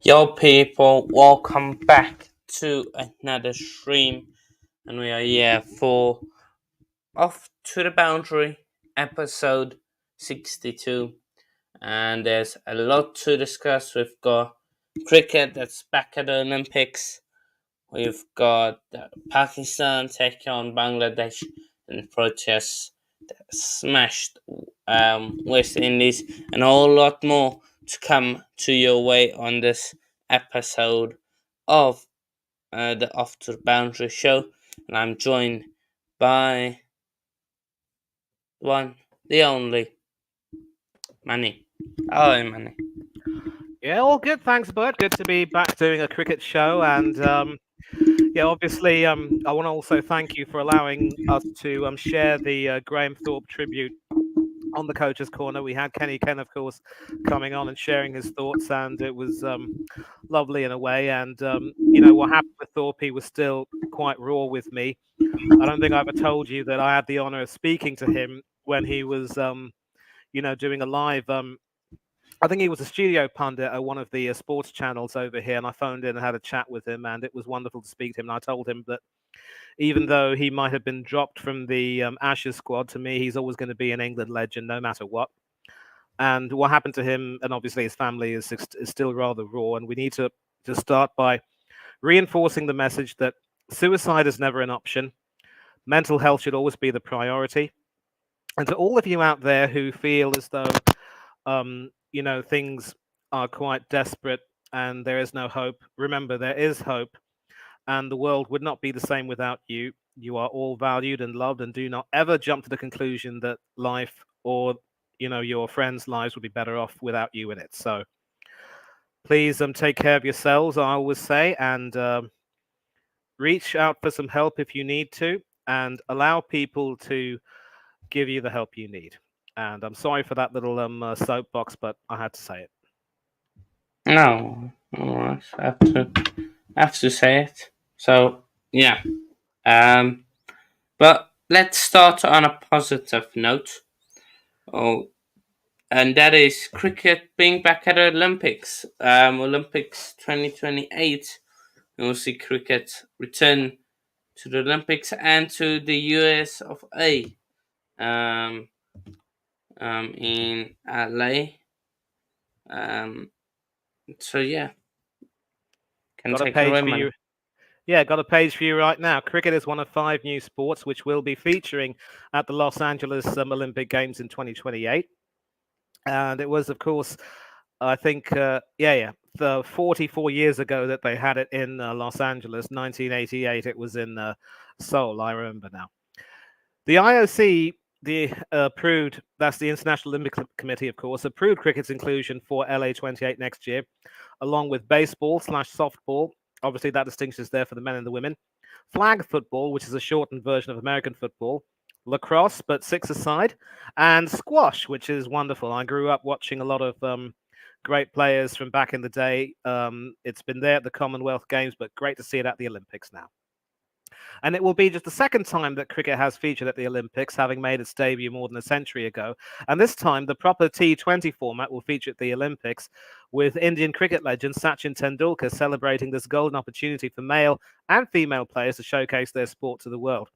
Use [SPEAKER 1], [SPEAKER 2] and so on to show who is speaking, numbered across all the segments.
[SPEAKER 1] Yo, people, welcome back to another stream, and we are here for Off to the Boundary episode 62. And there's a lot to discuss. We've got cricket that's back at the Olympics, we've got Pakistan taking on Bangladesh, and Proteas that smashed West Indies, and a whole lot more to come to your way on this episode of the Off to the Boundary show. And I'm joined by one, the only, Manny. Hi, Manny.
[SPEAKER 2] Yeah, all good. Thanks, Bert. Good to be back doing a cricket show. And obviously, I want to also thank you for allowing us to share the Graham Thorpe tribute on the Coach's Corner. We had Kenny Ken, of course, coming on and sharing his thoughts, and it was lovely in a way. And, what happened with Thorpe, he was still quite raw with me. I don't think I ever told you that I had the honor of speaking to him when he was, doing a live. I think he was a studio pundit at one of the sports channels over here, and I phoned in and had a chat with him, and it was wonderful to speak to him. And I told him that even though he might have been dropped from the Ashes squad, to me, he's always going to be an England legend, no matter what. And what happened to him, and obviously his family, is still rather raw, and we need to start by reinforcing the message that suicide is never an option. Mental health should always be the priority. And to all of you out there who feel as though things are quite desperate and there is no hope. Remember, there is hope, and the world would not be the same without you. You are all valued and loved, and do not ever jump to the conclusion that life or your friends' lives would be better off without you in it. So please take care of yourselves, I always say, and reach out for some help if you need to, and allow people to give you the help you need. And I'm sorry for that little soapbox, but I had to say it.
[SPEAKER 1] No, alright, I have to say it. So, yeah. But let's start on a positive note. Oh, and that is cricket being back at the Olympics. Olympics 2028. We'll see cricket return to the Olympics and to the US of A. Um, in LA. Um, so yeah, can
[SPEAKER 2] Got a
[SPEAKER 1] take it
[SPEAKER 2] page
[SPEAKER 1] away,
[SPEAKER 2] for
[SPEAKER 1] man.
[SPEAKER 2] you. Yeah, got a page for you right now. Cricket is one of 5 new sports which will be featuring at the Los Angeles Olympic Games in 2028. And it was, of course, I think, the 44 years ago that they had it in Los Angeles, 1988. It was in Seoul, I remember now. The IOC, approved, that's the International Olympic Committee, of course, approved cricket's inclusion for LA 28 next year, along with baseball/softball. Obviously, that distinction is there for the men and the women. Flag football, which is a shortened version of American football. Lacrosse, but six-a-side. And squash, which is wonderful. I grew up watching a lot of great players from back in the day. It's been there at the Commonwealth Games, but great to see it at the Olympics now. And it will be just the second time that cricket has featured at the Olympics, having made its debut more than a century ago. And this time, the proper T20 format will feature at the Olympics, with Indian cricket legend Sachin Tendulkar celebrating this golden opportunity for male and female players to showcase their sport to the world.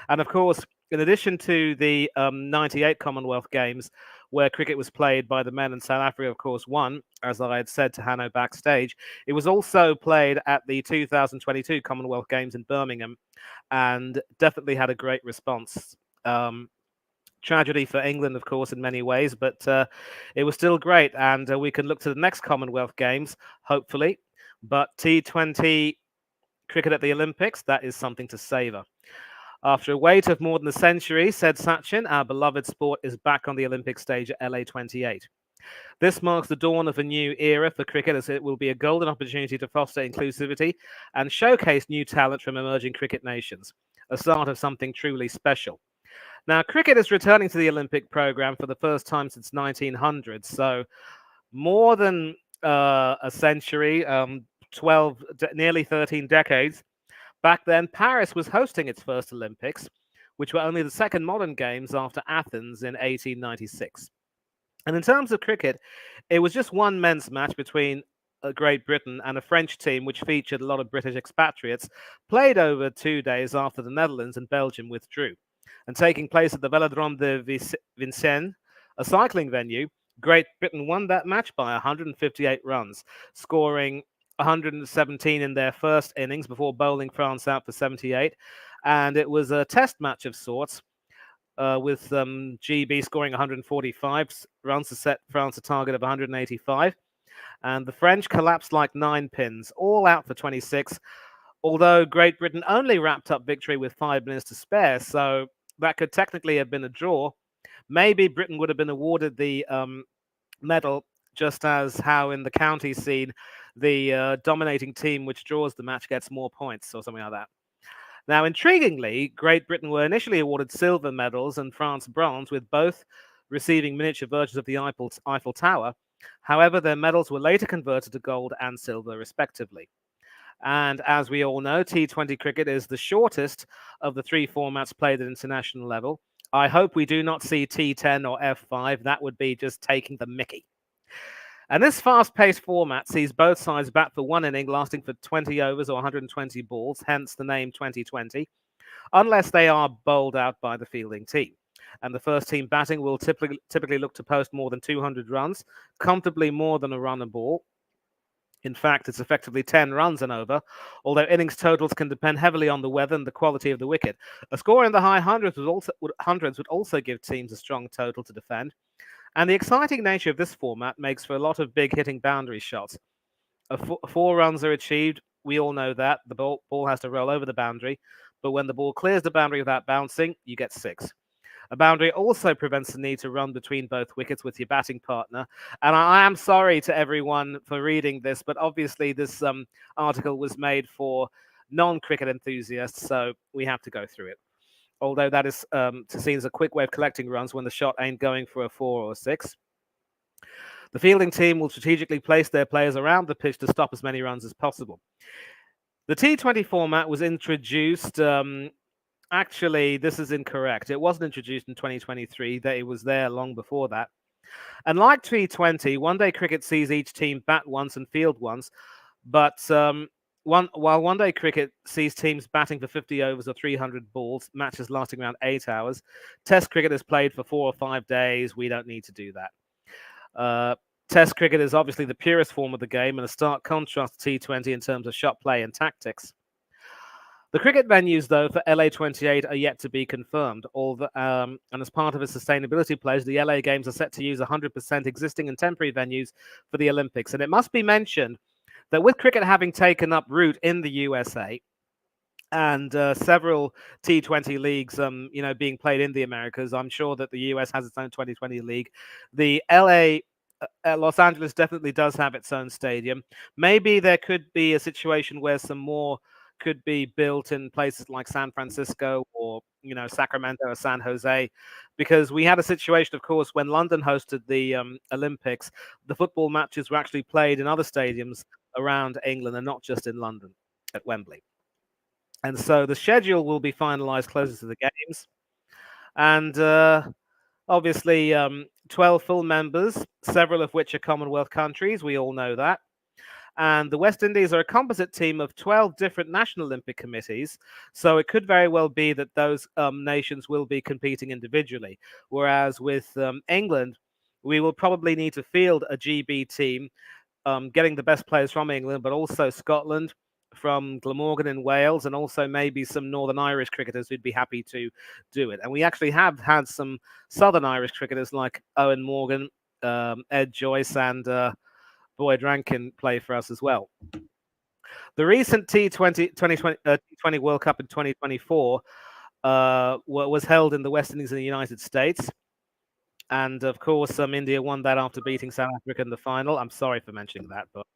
[SPEAKER 2] And of course, in addition to the 98 Commonwealth Games, where cricket was played by the men, and South Africa, of course, won, as I had said to Hanno backstage, it was also played at the 2022 Commonwealth Games in Birmingham, and definitely had a great response. Tragedy for England, of course, in many ways, but it was still great, and we can look to the next Commonwealth Games, hopefully. But T20 cricket at the Olympics, that is something to savour. After a wait of more than a century, said Sachin, our beloved sport is back on the Olympic stage at LA 28. This marks the dawn of a new era for cricket, as it will be a golden opportunity to foster inclusivity and showcase new talent from emerging cricket nations, a start of something truly special. Now, cricket is returning to the Olympic program for the first time since 1900, so more than a century, 12, nearly 13 decades. Back then, Paris was hosting its first Olympics, which were only the second modern games after Athens in 1896. And in terms of cricket, it was just one men's match between Great Britain, and a French team which featured a lot of British expatriates, played over 2 days after the Netherlands and Belgium withdrew. And taking place at the Velodrome de Vincennes, a cycling venue, Great Britain won that match by 158 runs, scoring 117 in their first innings before bowling France out for 78. And it was a test match of sorts, with GB scoring 145 runs to set France a target of 185. And the French collapsed like 9 pins, all out for 26, although Great Britain only wrapped up victory with 5 minutes to spare, so that could technically have been a draw. Maybe Britain would have been awarded the medal, just as how in the county scene, the dominating team which draws the match gets more points or something like that. Now, intriguingly, Great Britain were initially awarded silver medals and France bronze, with both receiving miniature versions of the Eiffel Tower. However, their medals were later converted to gold and silver, respectively. And as we all know, T20 cricket is the shortest of the three formats played at international level. I hope we do not see T10 or F5. That would be just taking the mickey. And this fast-paced format sees both sides bat for one inning lasting for 20 overs or 120 balls, hence the name 2020, unless they are bowled out by the fielding team. And the first team batting will typically look to post more than 200 runs, comfortably more than a run a ball. In fact, it's effectively 10 runs and over, although innings totals can depend heavily on the weather and the quality of the wicket. A score in the high hundreds would also give teams a strong total to defend. And the exciting nature of this format makes for a lot of big hitting boundary shots. Four runs are achieved. We all know that. The ball has to roll over the boundary. But when the ball clears the boundary without bouncing, you get 6. A boundary also prevents the need to run between both wickets with your batting partner. And I am sorry to everyone for reading this, but obviously this article was made for non-cricket enthusiasts, so we have to go through it. Although that is seen as a quick way of collecting runs when the shot ain't going for a 4 or a 6. The fielding team will strategically place their players around the pitch to stop as many runs as possible. The T20 format was introduced. Actually, this is incorrect. It wasn't introduced in 2023. It was there long before that. And like T20, one-day cricket sees each team bat once and field once, but while one-day cricket sees teams batting for 50 overs or 300 balls, matches lasting around 8 hours, Test cricket is played for 4 or 5 days. We don't need to do that. Test cricket is obviously the purest form of the game and a stark contrast to T20 in terms of shot play and tactics. The cricket venues, though, for LA28 are yet to be confirmed. And as part of its sustainability pledge, the LA Games are set to use 100% existing and temporary venues for the Olympics. And it must be mentioned that with cricket having taken up root in the USA and several T20 leagues, being played in the Americas, I'm sure that the US has its own 2020 league. The Los Angeles definitely does have its own stadium. Maybe there could be a situation where some more could be built in places like San Francisco or Sacramento or San Jose, because we had a situation, of course, when London hosted the Olympics, the football matches were actually played in other stadiums around England and not just in London at Wembley. And so the schedule will be finalized closer to the games, and obviously 12 full members, several of which are Commonwealth countries. We all know that. And the West Indies are a composite team of 12 different national Olympic committees. So it could very well be that those nations will be competing individually. Whereas with England, we will probably need to field a GB team, getting the best players from England, but also Scotland, from Glamorgan in Wales, and also maybe some Northern Irish cricketers who'd be happy to do it. And we actually have had some Southern Irish cricketers like Owen Morgan, Ed Joyce, and Boyd Rankin play for us as well. The recent T20 World Cup in 2024 was held in the West Indies and the United States. And of course, India won that after beating South Africa in the final. I'm sorry for mentioning that, but.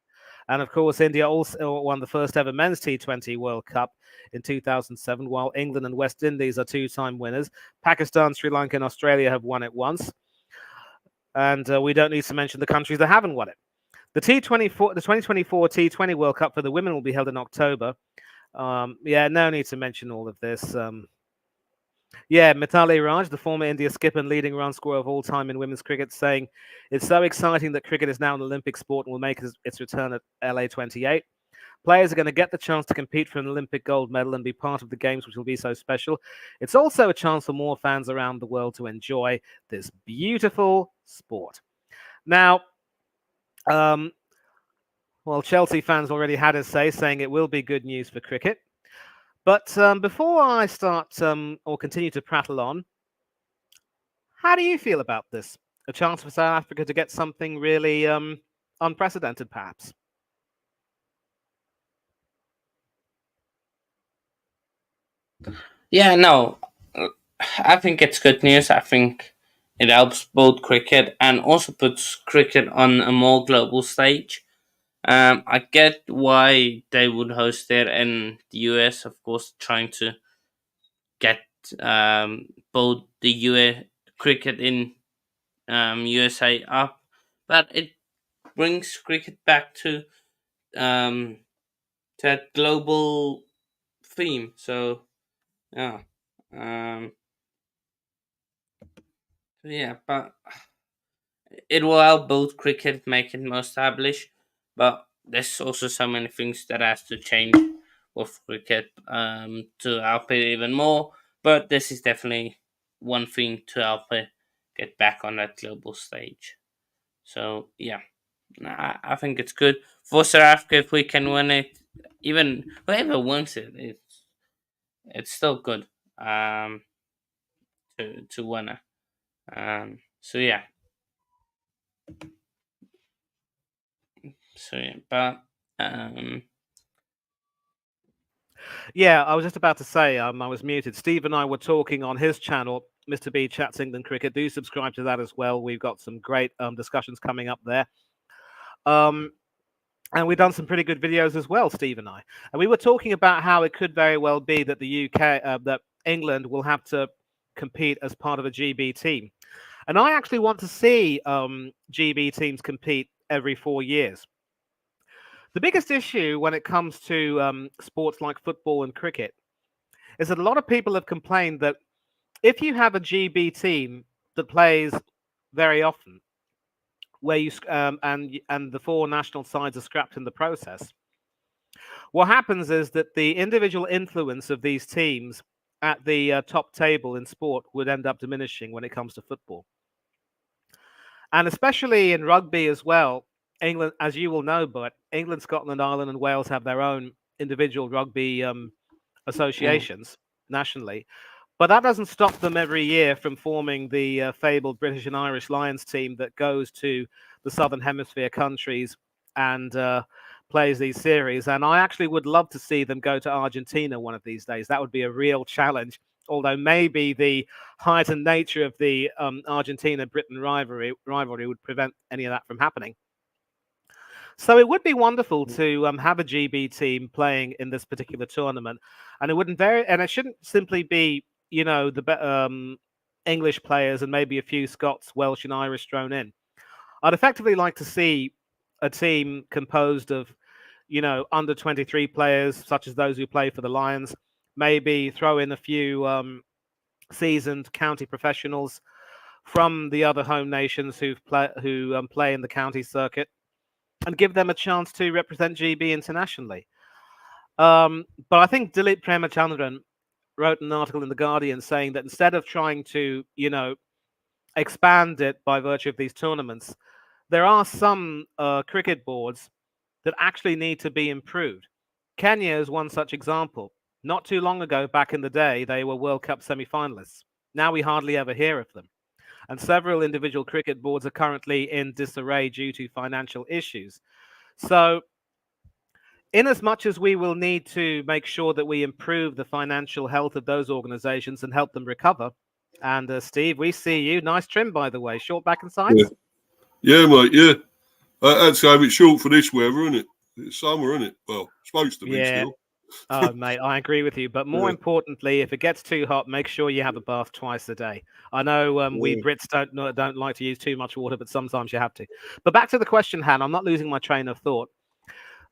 [SPEAKER 2] And of course, India also won the first ever men's T20 World Cup in 2007, while England and West Indies are 2-time winners. Pakistan, Sri Lanka, and Australia have won it once. And we don't need to mention the countries that haven't won it. The 2024 T20 World Cup for the women will be held in October. No need to mention all of this. Yeah, Mitali Raj, the former India skipper and leading run scorer of all time in women's cricket, saying it's so exciting that cricket is now an Olympic sport and will make its return at LA 28. Players are going to get the chance to compete for an Olympic gold medal and be part of the games, which will be so special. It's also a chance for more fans around the world to enjoy this beautiful sport. Now, um, well, Chelsea fans already had a say, saying it will be good news for cricket. But before I start or continue to prattle on, how do you feel about this? A chance for South Africa to get something really unprecedented, perhaps?
[SPEAKER 1] Yeah, no, I think it's good news. I think it helps both cricket and also puts cricket on a more global stage. I get why they would host it in the US, of course, trying to get both the US cricket in USA up, but it brings cricket back um, to that global theme. So yeah, um, yeah, but it will help both cricket make it more established, but there's also so many things that has to change with cricket to help it even more. But this is definitely one thing to help it get back on that global stage. So yeah, I think it's good for South Africa if we can win it. Even whoever wins it, it's still good to win it. So yeah, but um,
[SPEAKER 2] Yeah, I was just about to say, I was muted. Steve and I were talking on his channel, Mr. B Chats England Cricket. Do subscribe to that as well. We've got some great discussions coming up there. Um, and we've done some pretty good videos as well, Steve and I. And we were talking about how it could very well be that the UK, that England will have to compete as part of a GB team. And I actually want to see GB teams compete every 4 years. The biggest issue when it comes to sports like football and cricket is that a lot of people have complained that if you have a GB team that plays very often, where you and the four national sides are scrapped in the process, what happens is that the individual influence of these teams at the top table in sport would end up diminishing when it comes to football, and especially in rugby as well. England, as you will know, but England, Scotland, Ireland, and Wales have their own individual rugby
[SPEAKER 1] mm,
[SPEAKER 2] associations nationally. But that doesn't stop them every year from forming the fabled British and Irish Lions team that goes to the Southern Hemisphere countries and plays these series. And I actually would love to see them go to Argentina one of these days. That would be a real challenge. Although maybe the heightened nature of the Argentina-Britain rivalry would prevent any of that from happening. So it would be wonderful to have a GB team playing in this particular tournament, and it shouldn't simply be the English players and maybe a few Scots, Welsh, and Irish thrown in. I'd effectively like to see a team composed of under 23 players, such as those who play for the Lions. Maybe throw in a few seasoned county professionals from the other home nations who play in the county circuit and give them a chance to represent GB internationally. But I think Dilip Premachandran wrote an article in the Guardian saying that instead of trying to, expand it by virtue of these tournaments, there are some cricket boards that actually need to be improved. Kenya is one such example. Not too long ago, back in the day, they were World Cup semi-finalists. Now we hardly ever hear of them. And several individual cricket boards are currently in disarray due to financial issues. So, in as much as we will need to make sure that we improve the financial health of those organizations and help them recover. And Steve, we see you. Nice trim, by the way. Short back and
[SPEAKER 3] Yeah,
[SPEAKER 2] sides.
[SPEAKER 3] yeah, mate. Yeah, I'd say it's short for this weather, isn't it? It's summer, isn't it? Well, supposed to be
[SPEAKER 2] Yeah.
[SPEAKER 3] still.
[SPEAKER 2] Oh, mate, I agree with you. But more
[SPEAKER 3] Yeah,
[SPEAKER 2] importantly, if it gets too hot, make sure you have a bath twice a day. I know we
[SPEAKER 3] yeah.
[SPEAKER 2] Brits don't like to use too much water, but sometimes you have to. But back to the question, Han. I'm not losing my train of thought.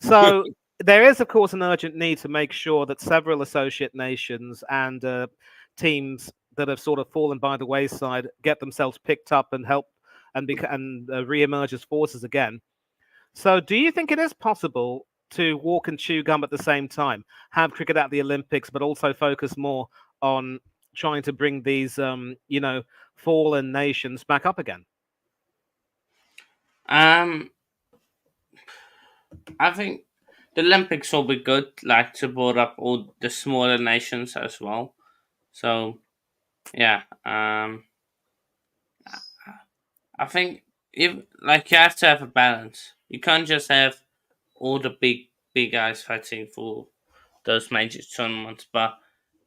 [SPEAKER 2] So there is, of course, an urgent need to make sure that several associate nations and teams that have sort of fallen by the wayside get themselves picked up and help and re-emerge as forces again. So do you think it is possible to walk and chew gum at the same time, have cricket at the Olympics, but also focus more on trying to bring these, fallen nations back up again?
[SPEAKER 1] I think the Olympics will be good, like to board up all the smaller nations as well. So yeah, I think if like you have to have a balance. You can't just have all the big guys fighting for those major tournaments, but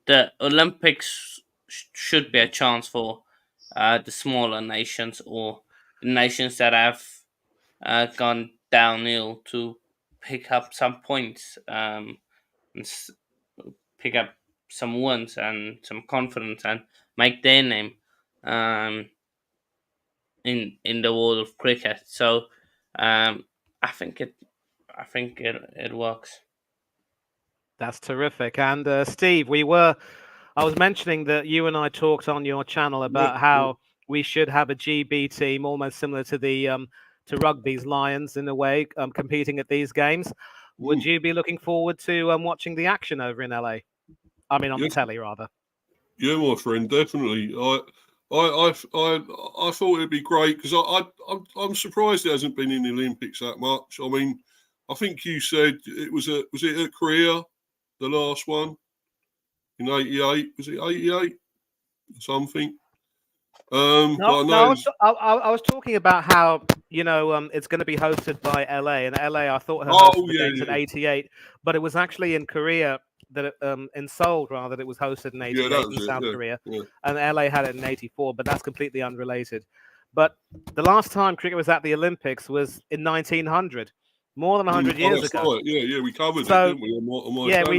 [SPEAKER 1] the Olympics should be a chance for the smaller nations or the nations that have gone downhill to pick up some points, and pick up some wins and some confidence and make their name um, in the world of cricket. So um, I think it works.
[SPEAKER 2] That's terrific. And Steve, I was mentioning that you and I talked on your channel about how we should have a GB team, almost similar to the to rugby's Lions in a way, competing at these games. Would you be looking forward to watching the action over in LA? I mean, on the telly, rather.
[SPEAKER 3] Yeah, my friend, definitely. I thought it'd be great because I'm surprised it hasn't been in the Olympics that much. I mean, I think you said it was it at Korea, the last one in '88? Was it '88 or something?
[SPEAKER 2] No, I was talking about how it's going to be hosted by LA, and LA I thought had hosted the games in '88, but it was actually in Korea that in Seoul rather that it was hosted in '88 in South Korea, and LA had it in '84, but that's completely unrelated. But the last time cricket was at the Olympics was in 1900, more than 100 years ago.
[SPEAKER 3] Right. Yeah, we covered it, didn't we? On my channel.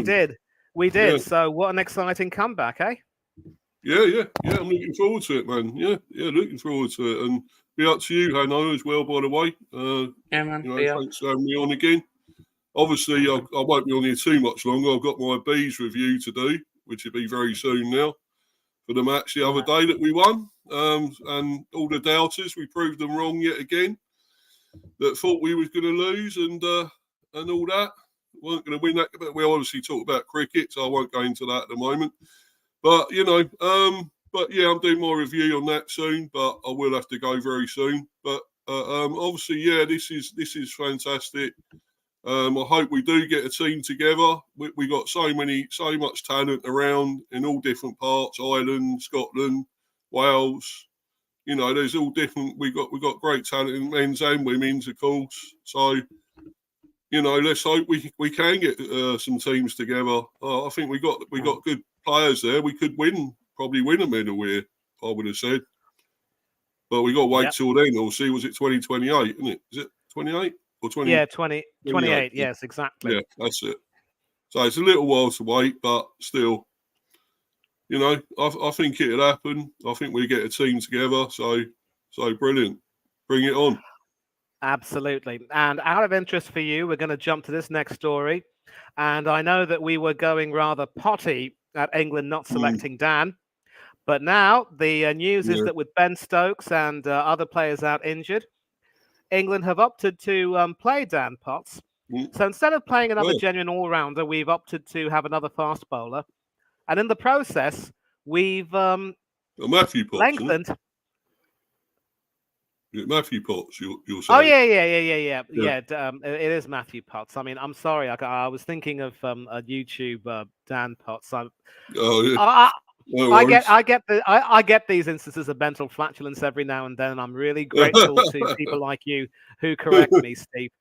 [SPEAKER 2] we did. Yeah. So what an exciting comeback, eh?
[SPEAKER 3] Yeah. I'm looking forward to it, man. Yeah, looking forward to it, and be up to you, Hanno, as well. By the way,
[SPEAKER 1] yeah, man.
[SPEAKER 3] Thanks for having me on again. Obviously, I won't be on here too much longer. I've got my bees review to do, which will be very soon now for the match the other day that we won. And all the doubters, we proved them wrong yet again. That thought we was going to lose and all that. Weren't going to win that. But we obviously talked about cricket, so I won't go into that at the moment. But but yeah, I'm doing my review on that soon. But I will have to go very soon. But obviously, yeah, this is fantastic. I hope we do get a team together. We got so much talent around in all different parts: Ireland, Scotland, Wales. There's all different. We got great talent in men's and women's, of course. So, let's hope we can get some teams together. I think we got good players there. We could probably win a medal here, I would have said. But we got to wait till then. We'll see. Was it 2028? Isn't it? Is it 28 or 20?
[SPEAKER 2] Yeah, 28. Yes, exactly.
[SPEAKER 3] Yeah, that's it. So it's a little while to wait, but still, I think it'll happen. I think we get a team together. So brilliant. Bring it on.
[SPEAKER 2] Absolutely. And out of interest for you, we're going to jump to this next story. And I know that we were going rather potty at England not selecting Dan. But now the news is that with Ben Stokes and other players out injured, England have opted to play Dan Potts. So instead of playing another genuine all-rounder, we've opted to have another fast bowler. And in the process, we've
[SPEAKER 3] Matthew Potts,
[SPEAKER 2] lengthened.
[SPEAKER 3] Matthew Potts, you'll say.
[SPEAKER 2] Oh, yeah. It is Matthew Potts. I mean, I'm sorry. I was thinking of a YouTube Dan Potts. I get these instances of mental flatulence every now and then. And I'm really grateful to people like you who correct me, Steve.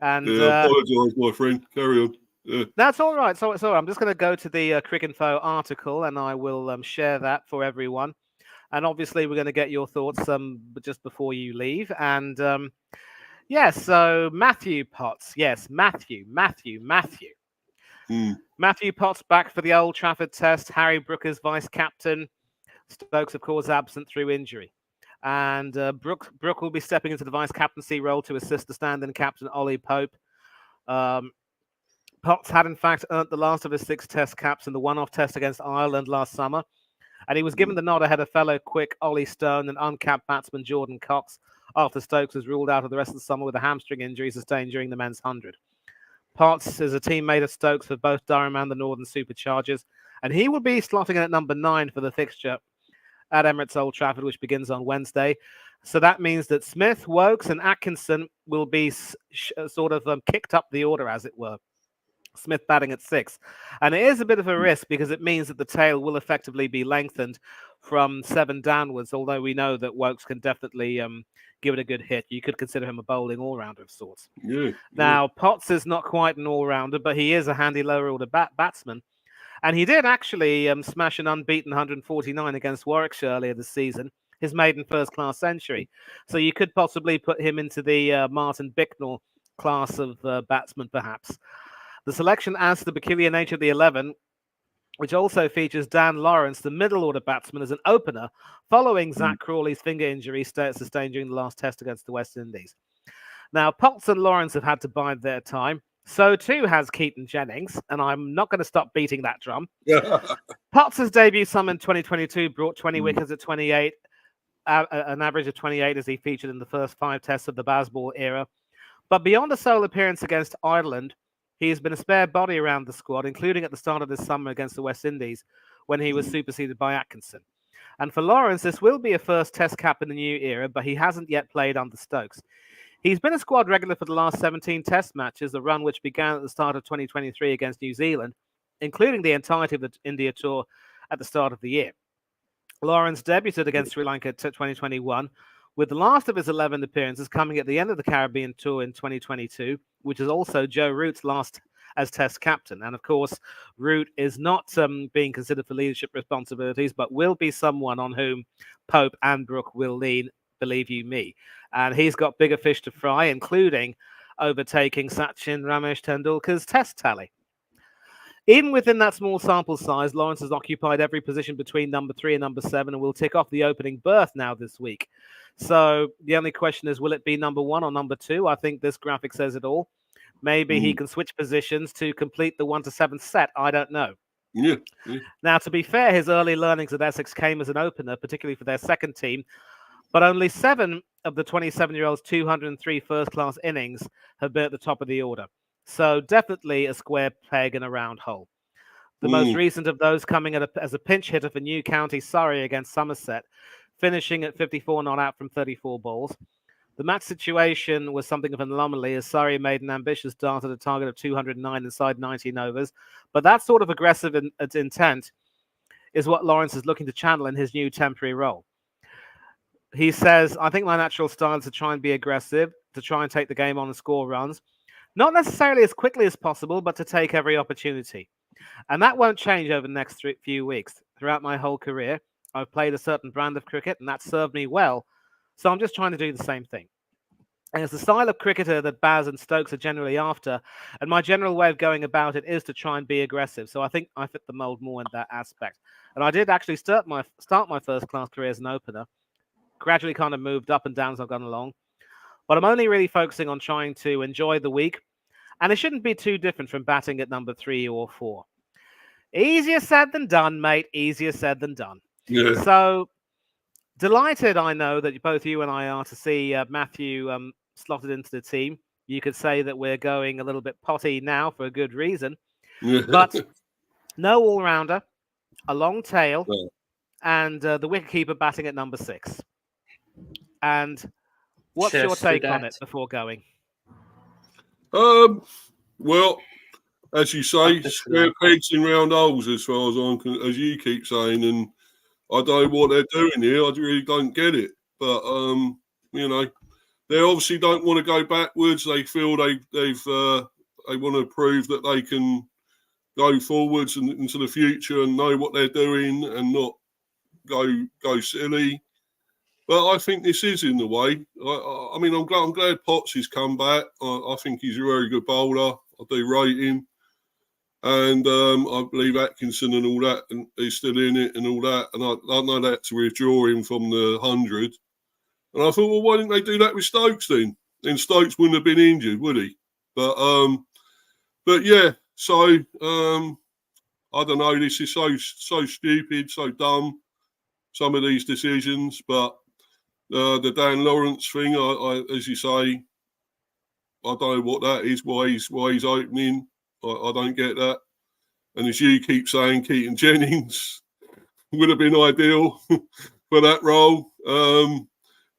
[SPEAKER 2] And
[SPEAKER 3] I apologise, my friend. Carry on. Yeah.
[SPEAKER 2] That's all right. So I'm just going to go to the Cricinfo article, and I will share that for everyone. And obviously, we're going to get your thoughts just before you leave. And so Matthew Potts. Yes, Matthew. Matthew Potts back for the Old Trafford Test. Harry Brook is vice-captain. Stokes, of course, absent through injury. And Brook will be stepping into the vice-captaincy role to assist the stand-in captain, Ollie Pope. Potts had, in fact, earned the last of his 6 test caps in the one-off test against Ireland last summer. And he was given the nod ahead of fellow quick Ollie Stone and uncapped batsman Jordan Cox after Stokes was ruled out of the rest of the summer with a hamstring injury sustained during the men's 100. Potts is a teammate of Stokes for both Durham and the Northern Superchargers, and he will be slotting in at number 9 for the fixture at Emirates Old Trafford, which begins on Wednesday. So that means that Smith, Wokes, and Atkinson will be kicked up the order, as it were. Smith batting at 6. And it is a bit of a risk because it means that the tail will effectively be lengthened from 7 downwards, although we know that Wokes can definitely give it a good hit. You could consider him a bowling all-rounder of sorts.
[SPEAKER 3] Yeah.
[SPEAKER 2] Now, Potts is not quite an all-rounder, but he is a handy lower-order batsman. And he did actually smash an unbeaten 149 against Warwickshire earlier this season, his maiden first-class century. So you could possibly put him into the Martin Bicknell class of batsman, perhaps. The selection adds to the peculiar nature of the 11, which also features Dan Lawrence, the middle-order batsman, as an opener, following Zach Crawley's finger injury sustained during the last test against the West Indies. Now, Potts and Lawrence have had to bide their time. So too has Keaton Jennings, and I'm not going to stop beating that drum. Potts' debut summer in 2022 brought 20 wickets at 28, an average of 28 as he featured in the first 5 tests of the Bazball era. But beyond a sole appearance against Ireland, he has been a spare body around the squad, including at the start of this summer against the West Indies, when he was superseded by Atkinson. And for Lawrence, this will be a first test cap in the new era, but he hasn't yet played under Stokes. He's been a squad regular for the last 17 test matches, a run which began at the start of 2023 against New Zealand, including the entirety of the India tour at the start of the year. Lawrence debuted against Sri Lanka 2021, with the last of his 11 appearances coming at the end of the Caribbean tour in 2022, which is also Joe Root's last as test captain. And of course, Root is not being considered for leadership responsibilities, but will be someone on whom Pope and Brooke will lean, believe you me. And he's got bigger fish to fry, including overtaking Sachin Ramesh Tendulkar's test tally. Even within that small sample size, Lawrence has occupied every position between number 3 and number 7 and will tick off the opening berth now this week. So the only question is, will it be number 1 or number 2? I think this graphic says it all. Maybe he can switch positions to complete the 1 to 7 set. I don't know.
[SPEAKER 3] Yeah.
[SPEAKER 2] Now, to be fair, his early learnings at Essex came as an opener, particularly for their second team. But only 7 of the 27-year-old's 203 first-class innings have been at the top of the order. So definitely a square peg in a round hole. The most recent of those coming as a pinch hitter for New County Surrey against Somerset, finishing at 54 not out from 34 balls. The match situation was something of an anomaly as Surrey made an ambitious dart at a target of 209 inside 19 overs. But that sort of aggressive intent is what Lawrence is looking to channel in his new temporary role. He says, I think my natural style is to try and be aggressive, to try and take the game on and score runs. Not necessarily as quickly as possible, but to take every opportunity. And that won't change over the next few weeks. Throughout my whole career, I've played a certain brand of cricket, and that served me well. So I'm just trying to do the same thing. And it's the style of cricketer that Baz and Stokes are generally after. And my general way of going about it is to try and be aggressive. So I think I fit the mold more in that aspect. And I did actually start my first-class career as an opener. Gradually kind of moved up and down as I've gone along. But I'm only really focusing on trying to enjoy the week. And it shouldn't be too different from batting at number 3 or 4. Easier said than done, mate. Easier said than done.
[SPEAKER 3] Yeah.
[SPEAKER 2] So delighted, I know, that both you and I are to see Matthew slotted into the team. You could say that we're going a little bit potty now for a good reason. But no all-rounder, a long tail, and the wicketkeeper batting at number 6. And what's your take on it before going?
[SPEAKER 3] Well, as you say, square pegs in round holes, as far as as you keep saying, and I don't know what they're doing here. I really don't get it. But you know, they obviously don't want to go backwards. They feel they want to prove that they can go forwards and into the future and know what they're doing and not go silly. But I think this is in the way. I mean, I'm glad Potts has come back. I think he's a very good bowler. I do rate him. And I believe Atkinson and all that is still in it and all that. And I know that to withdraw him from the 100. And I thought, well, why didn't they do that with Stokes then? Then Stokes wouldn't have been injured, would he? But yeah, so I don't know. This is so stupid, so dumb. some of these decisions. But the Dan Lawrence thing, I as you say, I don't know what that is. Why he's opening? I don't get that. And as you keep saying, Keaton Jennings would have been ideal for that role.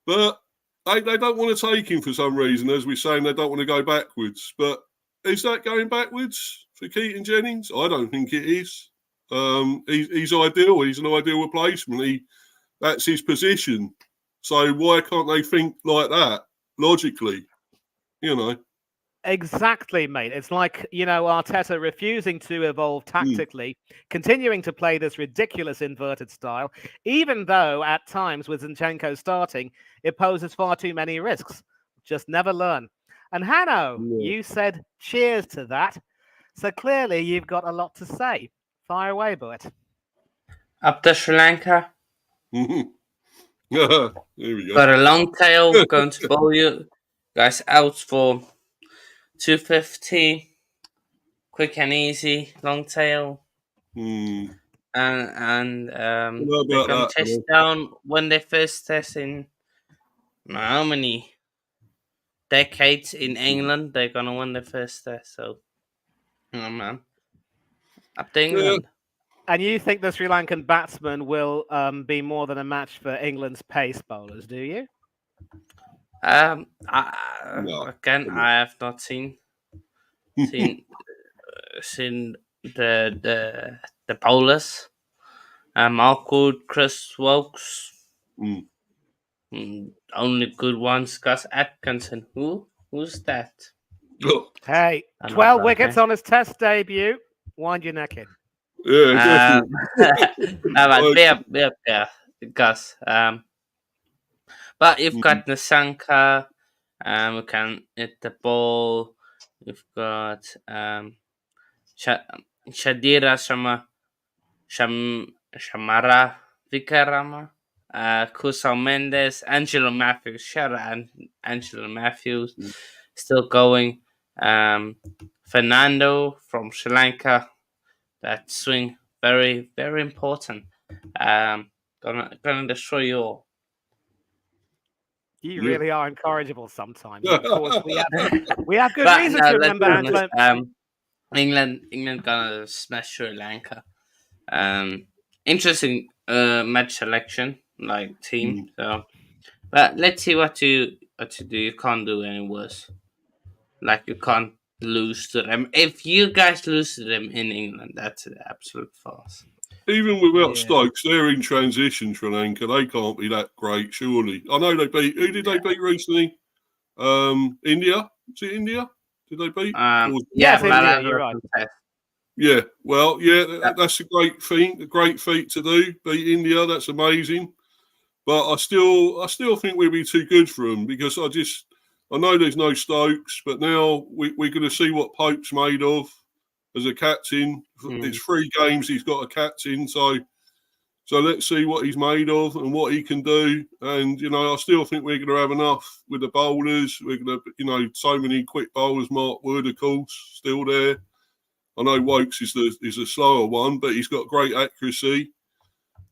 [SPEAKER 3] But they don't want to take him for some reason. As we're saying, they don't want to go backwards. But is that going backwards for Keaton Jennings? I don't think it is. He's ideal. He's an ideal replacement. That's his position. So why can't they think like that logically? You know.
[SPEAKER 2] Exactly, mate. It's like, Arteta refusing to evolve tactically, continuing to play this ridiculous inverted style, even though at times with Zinchenko starting, it poses far too many risks. Just never learn. And Hanno, you said cheers to that. So clearly you've got a lot to say. Fire away, Bullet.
[SPEAKER 1] Up to Sri Lanka.
[SPEAKER 3] Here we go.
[SPEAKER 1] Got a long tail going to bowl you guys out for 250. Quick and easy, long tail. And they're going to test down when they first test in how many decades in England. They're going to win the first test. So, man. Up to England.
[SPEAKER 2] And you think the Sri Lankan batsman will be more than a match for England's pace bowlers, do you?
[SPEAKER 1] I have not seen the bowlers. Markwood, Chris Wilkes. Only good ones. Gus Atkinson. Who's that?
[SPEAKER 2] Hey, 12 wickets on his test debut. Wind your neck in.
[SPEAKER 3] Yeah,
[SPEAKER 1] Gus. But you've got Nasanka. We can hit the ball. We've got Shadira Shamara Vikarama, Kusal Mendes, Angelo Matthews. Shout out Angelo Matthews, still going. Fernando from Sri Lanka. That swing, very, very important. Gonna destroy you all.
[SPEAKER 2] You really are incorrigible sometimes. Of course, we have good reason to remember Angelo.
[SPEAKER 1] England gonna smash Sri Lanka. Interesting match selection, like team. So, but let's see what you do. You can't do any worse. Like you can't lose to them. If you guys lose to them in England, that's an absolute farce.
[SPEAKER 3] Even without Stokes, they're in transition, Sri Lanka. They can't be that great, surely. I know they beat... Who did they beat recently? India? Was it India? Did they beat?
[SPEAKER 2] India, you're right.
[SPEAKER 3] Yeah, well, that's a great feat to do. Beat India, that's amazing. But I still think we'll be too good for them because I know there's no Stokes, but now we're going to see what Pope's made of as a captain. It's 3 games he's got a captain, so let's see what he's made of and what he can do. And, I still think we're going to have enough with the bowlers. We're going to, so many quick bowlers. Mark Wood, of course, still there. I know Wokes is a slower one, but he's got great accuracy.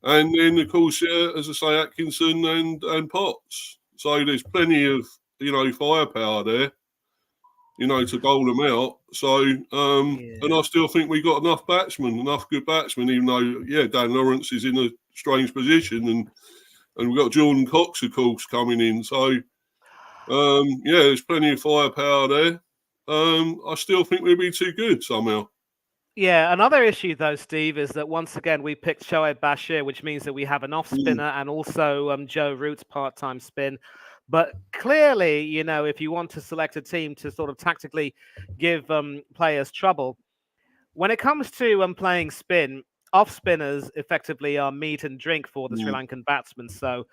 [SPEAKER 3] And then, of course, as I say, Atkinson and Potts. So there's plenty of, firepower there, to bowl them out. So, and I still think we got enough good batsmen, even though, Dan Lawrence is in a strange position and we've got Jordan Cox, of course, coming in. So, there's plenty of firepower there. I still think we'll be too good somehow.
[SPEAKER 2] Yeah, another issue, though, Steve, is that once again we picked Shoaib Bashir, which means that we have an off-spinner and also Joe Root's part-time spin. But clearly, if you want to select a team to sort of tactically give players trouble, when it comes to playing spin, off-spinners effectively are meat and drink for the Sri Lankan batsmen. So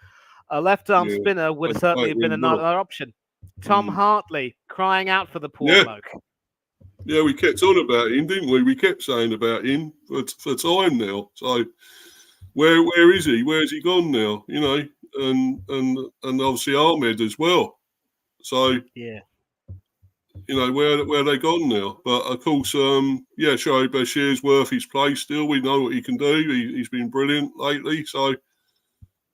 [SPEAKER 2] a left-arm spinner would certainly have been another option. Tom Hartley crying out for the poor bloke.
[SPEAKER 3] Yeah, we kept on about him, didn't we? We kept saying about him for time now. So where is he? Where's he gone now? And obviously Ahmed as well. So where are they gone now? But of course, Shoaib Bashir's worth his place still. We know what he can do. He's been brilliant lately. So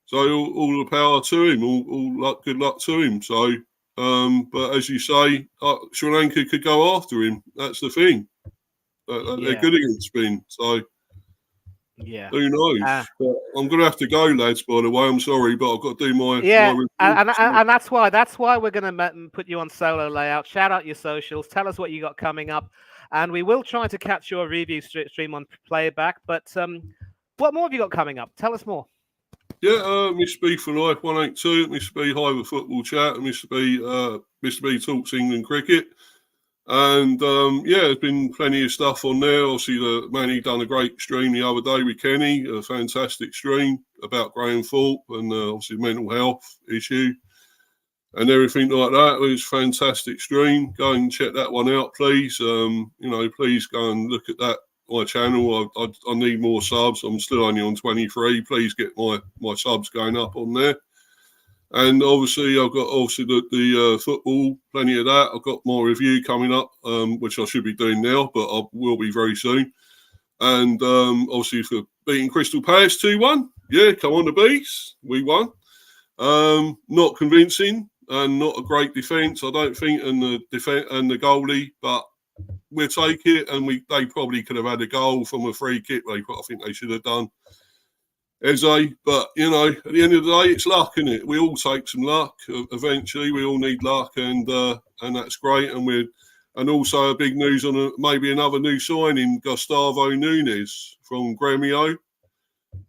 [SPEAKER 3] So all the power to him, all luck, good luck to him. So, but as you say, Sri Lanka could go after him. That's the thing. They're good against spin. So
[SPEAKER 2] yeah.
[SPEAKER 3] who knows? But I'm going to have to go, lads. By the way, I'm sorry, but I've got to do my review.
[SPEAKER 2] And that's why we're going to put you on solo layout. Shout out your socials. Tell us what you got coming up, and we will try to catch your review stream on playback. But what more have you got coming up? Tell us more.
[SPEAKER 3] Yeah, Mr. B for Life 182, Mr. B Hive Football Chat, and Mr. B Talks England Cricket. And yeah, there's been plenty of stuff on there. Obviously, Manny done a great stream the other day with Kenny, a fantastic stream about Graham Thorpe and obviously mental health issue and everything like that. It was a fantastic stream. Go and check that one out, please. Please go and look at that. My channel. I need more subs. I'm still only on 23. Please get my subs going up on there. And obviously, I've got the football, plenty of that. I've got my review coming up, which I should be doing now, but I will be very soon. And obviously, for beating Crystal Palace 2-1. Yeah, come on, the Bees. We won. Not convincing and not a great defence, I don't think, and the goalie, but we'll take it. And they probably could have had a goal from a free kick. I think they should have done. But at the end of the day, it's luck, isn't it? We all take some luck. Eventually, we all need luck, and that's great. And also a big news on maybe another new signing, Gustavo Nunes from Gremio,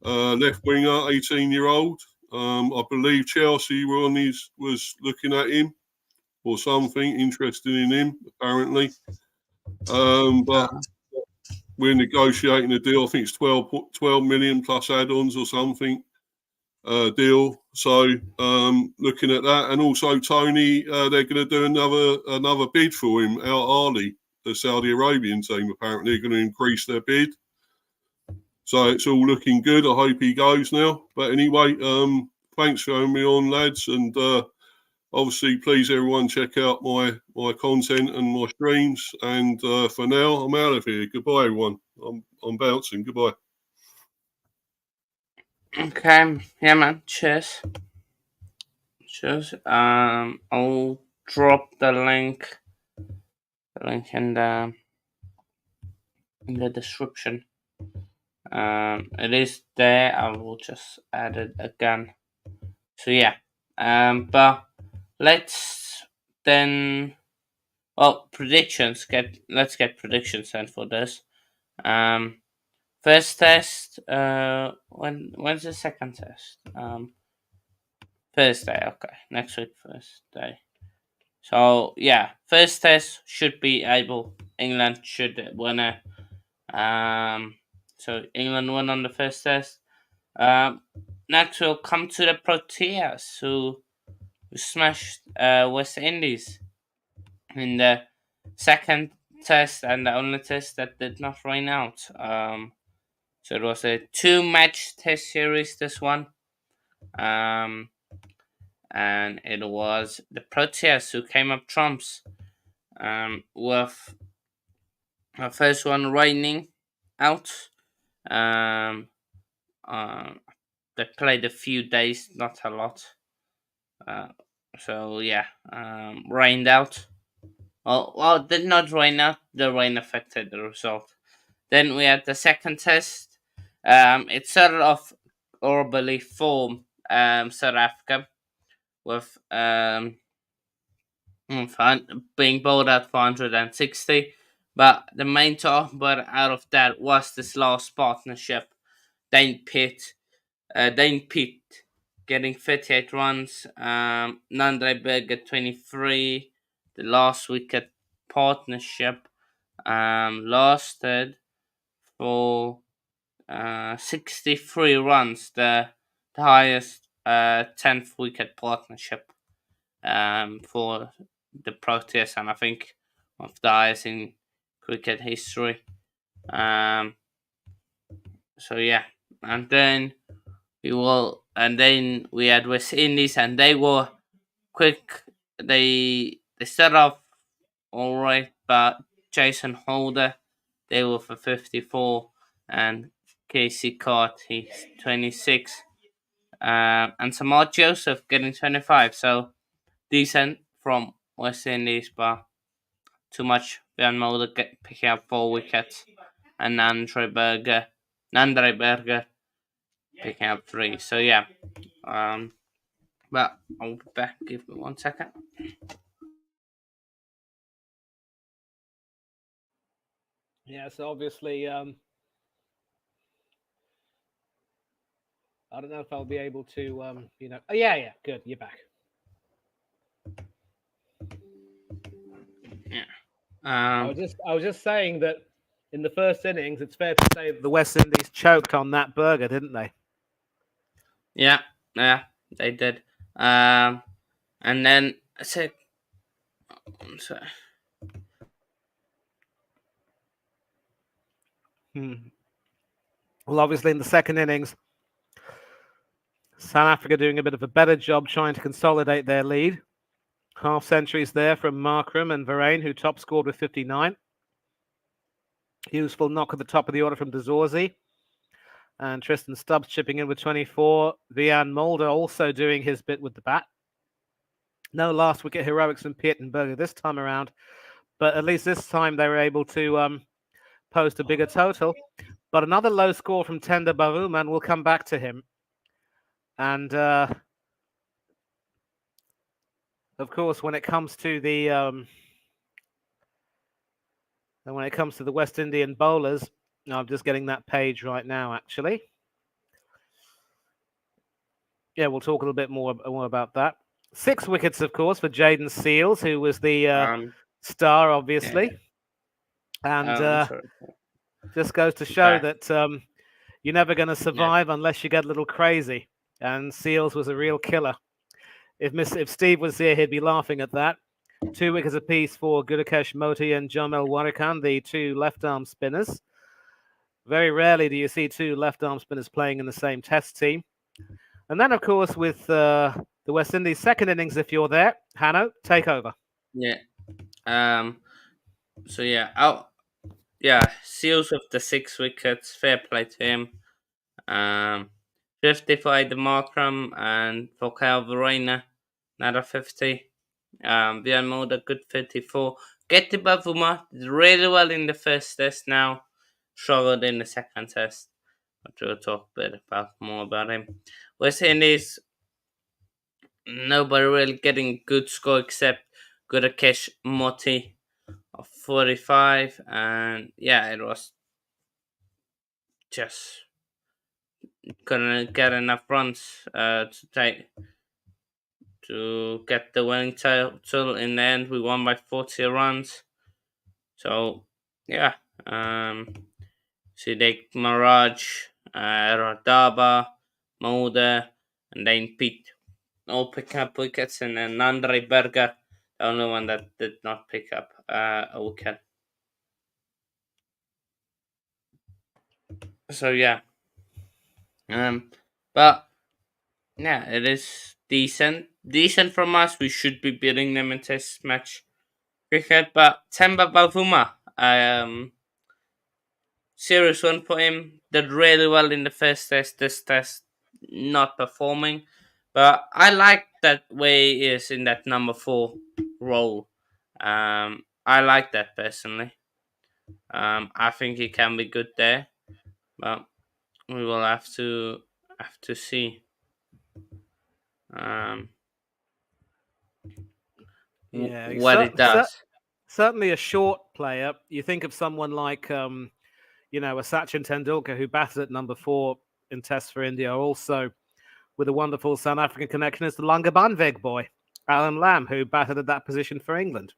[SPEAKER 3] left winger, 18-year-old. I believe Chelsea was looking at him or something, interested in him apparently. But we're negotiating a deal. I think it's 12 million plus add-ons or something deal. So looking at that, and also Tony, they're going to do another bid for him. Al Ahly, the Saudi Arabian team, apparently are going to increase their bid. So it's all looking good. I hope he goes now. But anyway, thanks for having me on, lads, and obviously, please, everyone, check out my content and my streams. And for now, I'm out of here. Goodbye, everyone. I'm bouncing. Goodbye.
[SPEAKER 1] Okay. Yeah, man. Cheers. I'll drop the link in the description. It is there. I will just add it again. So yeah. But let's then. Well, predictions. Let's get predictions then for this. First test. When's the second test? Thursday. Okay, next week Thursday. So yeah, first test should be able. England should win it. So England won on the first test. Next we'll come to the Proteas who smashed West Indies in the second test and the only test that did not rain out. So it was a 2-match test series, this one. And it was the Proteas who came up trumps with the first one raining out. They played a few days, not a lot. So yeah, rained out. Well, it did not rain out. The rain affected the result. Then we had the second test. It started off horribly for South Africa with being bowled out for 160. But the main talker out of that was this last partnership. Dane Pitt getting 38 runs. Nandre Berger 23. The last wicket partnership lasted for 63 runs, the highest 10th wicket partnership for the Proteas, and I think one of the highest in cricket history. So yeah, and then we had West Indies, and they were quick. They started off all right, but Jason Holder, they were for 54, and Casey caught his 26. and Samar Joseph getting 25. So decent from West Indies, but too much. Van Mulder picking up 4 wickets, and Nandre Berger picking up 3. So yeah, but I'll be back. Give me 1 second.
[SPEAKER 2] Yeah, so obviously, I don't know if I'll be able to, Oh, yeah, good, you're back.
[SPEAKER 1] Yeah.
[SPEAKER 2] I was just saying that in the first innings, it's fair to say that the West Indies choked on that burger, didn't they?
[SPEAKER 1] Yeah, they did. And then I said,
[SPEAKER 2] Well, obviously, in the second innings, South Africa doing a bit of a better job trying to consolidate their lead. Half centuries there from Markram and Varane, who top scored with 59. Useful knock at the top of the order from De Zorzi. And Tristan Stubbs chipping in with 24. Vian Mulder also doing his bit with the bat. No last wicket heroics from Piertenberger this time around, but at least this time they were able to post a bigger total. But another low score from Tender Bavuma, and we'll come back to him. And of course, when it comes to the West Indian bowlers, I'm just getting that page right now, actually. Yeah, we'll talk a little bit more about that. 6 wickets, of course, for Jaden Seals, who was the star, obviously.
[SPEAKER 1] Yeah.
[SPEAKER 2] And just goes to show that you're never going to survive unless you get a little crazy. And Seals was a real killer. If Steve was here, he'd be laughing at that. 2 wickets apiece for Gudakesh Moti and Jamel Warikan, the 2 left-arm spinners. Very rarely do you see 2 left-arm spinners playing in the same test team. And then, of course, with the West Indies second innings, if you're there, Hanno, take over.
[SPEAKER 1] Yeah. So Seals with the 6 wickets. Fair play to him. 55 the Markram, and for Kyle Verena, another 50. Vian Mulder, good 54. Getty Bavuma did really well in the first test now. Struggled in the second test. But we'll talk a bit more about him. West Indies, nobody really getting good score except Gudakesh Moti of 45. And yeah, it was just couldn't get enough runs to get the winning total. In the end, we won by 40 runs. So yeah, Sidek Maraj, Radaba, Mulder, and then Pete all pick up wickets, and then Andre Berger, the only one that did not pick up a wicket. So yeah, but yeah, it is decent from us. We should be beating them in test match cricket, but Temba Bavuma, serious one for him. Did really well in the first test. This test, not performing, but I like that way he is in that number 4 role. I like that personally. I think he can be good there, but we will have to see. What it does.
[SPEAKER 2] Certainly a short player. You think of someone like, a Sachin Tendulkar, who batted at number 4 in Tests for India, also with a wonderful South African connection, is the Langabanveg boy, Alan Lamb, who batted at that position for England.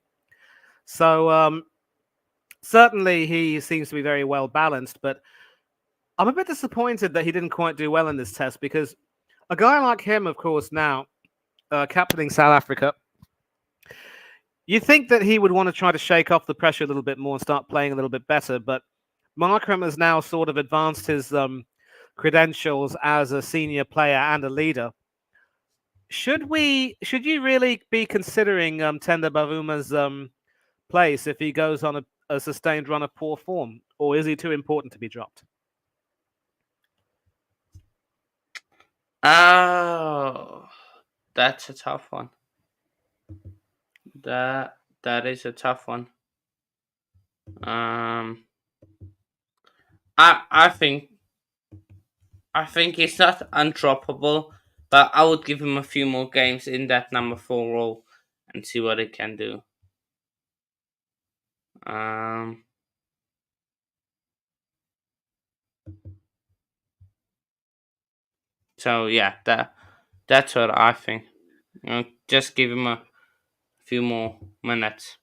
[SPEAKER 2] So certainly he seems to be very well balanced, but I'm a bit disappointed that he didn't quite do well in this test, because a guy like him, of course, now captaining South Africa, you'd think that he would want to try to shake off the pressure a little bit more and start playing a little bit better, but Markram has now sort of advanced his credentials as a senior player and a leader. Should you really be considering Tender Bavuma's place if he goes on a sustained run of poor form, or is he too important to be dropped?
[SPEAKER 1] Oh, that's a tough one. That is a tough one. Um, I think he's not undroppable, but I would give him a few more games in that number 4 role and see what he can do. Um, so yeah, that's what I think. Just give him a few more minutes.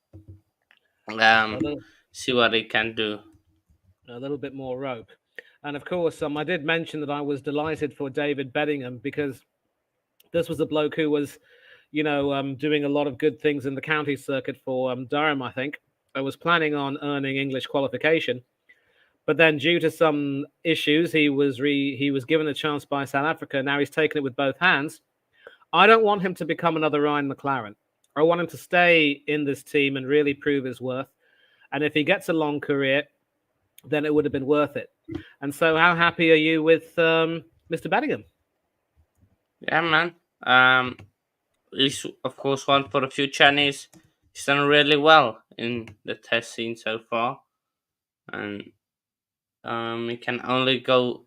[SPEAKER 2] A
[SPEAKER 1] Um,
[SPEAKER 2] little,
[SPEAKER 1] see what he can do.
[SPEAKER 2] a little bit more rope. And of course, I did mention that I was delighted for David Bedingham because this was a bloke who was, doing a lot of good things in the county circuit for Durham, I think. I was planning on earning English qualification, but then due to some issues, he was given a chance by South Africa. Now he's taken it with both hands. I don't want him to become another Ryan McLaren. I want him to stay in this team and really prove his worth. And if he gets a long career, then it would have been worth it. And so, how happy are you with Mr. Bedingham?
[SPEAKER 1] Yeah, man. He's of course one for the future, and he's done really well in the test scene so far, and he can only go.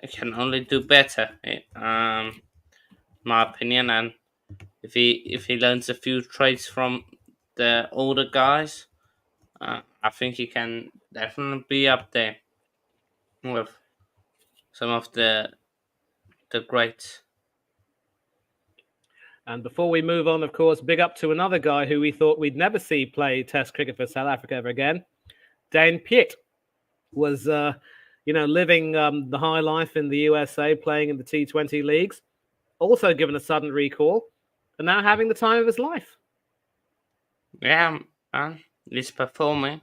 [SPEAKER 1] He can only do better. My opinion, and if he learns a few traits from the older guys, I think he can definitely be up there with some of the greats.
[SPEAKER 2] And before we move on, of course, big up to another guy who we thought we'd never see play Test cricket for South Africa ever again. Dane Piet was, living the high life in the USA, playing in the T20 leagues. Also given a sudden recall, and now having the time of his life.
[SPEAKER 1] Yeah, man, he's performing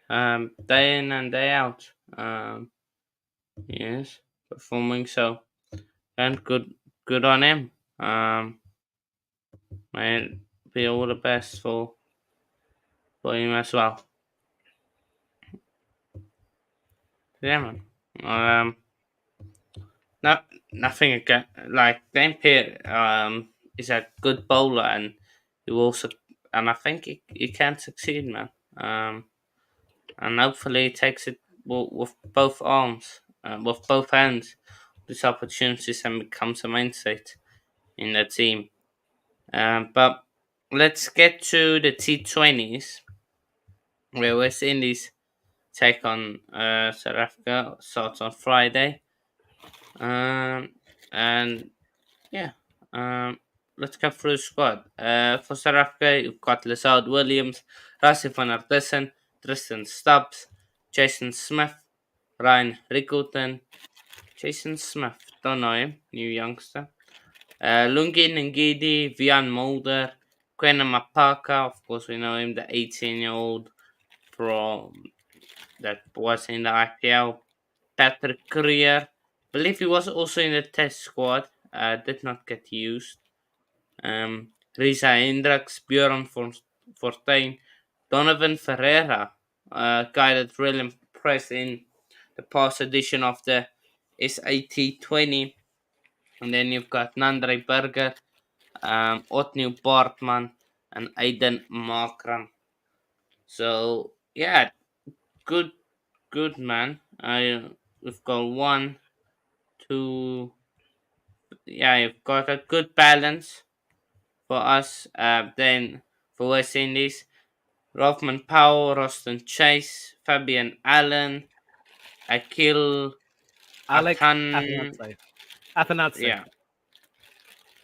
[SPEAKER 1] day in and day out. Yes, performing so, and good on him. May be all the best for him as well. Yeah, man. No, nothing again. Like Dan Pitt, is a good bowler, and he also, and I think he can succeed, man. And hopefully he takes it with both arms, with both hands, these opportunities, and becomes a mindset in the team. But let's get to the T20s, where West Indies take on South Africa. Starts on Friday. And yeah, let's go through the squad. For South Africa, you've got Lazard Williams, Rassie van Artissen, Tristan Stubbs, Jason Smith, Ryan Rickleton. Jason Smith, don't know him, new youngster. Lungi Ngidi, Vian Mulder, Quena Mapaka, of course we know him, the 18-year-old from that was in the IPL. Patrick Creer, believe he was also in the test squad, did not get used. Risa Hendricks, Bjorn Fortuin, Donovan Ferreira, a guy that really impressed in the past edition of the SAT20. And then you've got Nandre Berger, Otniel Bartman, and Aiden Markram. So yeah, good man. We've got one, two. Yeah, you've got a good balance for us. Then for West Indies, Rothman Powell, Roston Chase, Fabian Allen, Akil
[SPEAKER 2] Alec
[SPEAKER 1] Atan,
[SPEAKER 2] Athanadze.
[SPEAKER 1] yeah,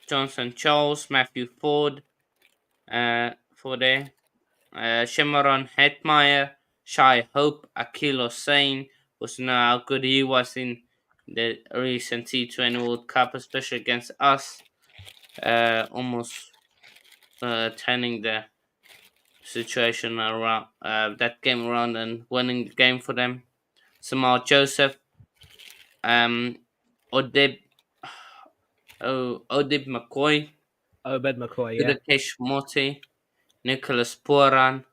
[SPEAKER 1] Johnson Charles, Matthew Ford, for there. Shimron Hetmeyer, Shai Hope, Akil Hossain, was know how good he was in the recent T20 World Cup, especially against us. Almost turning the situation around, that game around, and winning the game for them. Samal Joseph, Odib, Odib McCoy,
[SPEAKER 2] Obed McCoy, yeah.
[SPEAKER 1] Irakesh Moti, Nicholas Poran,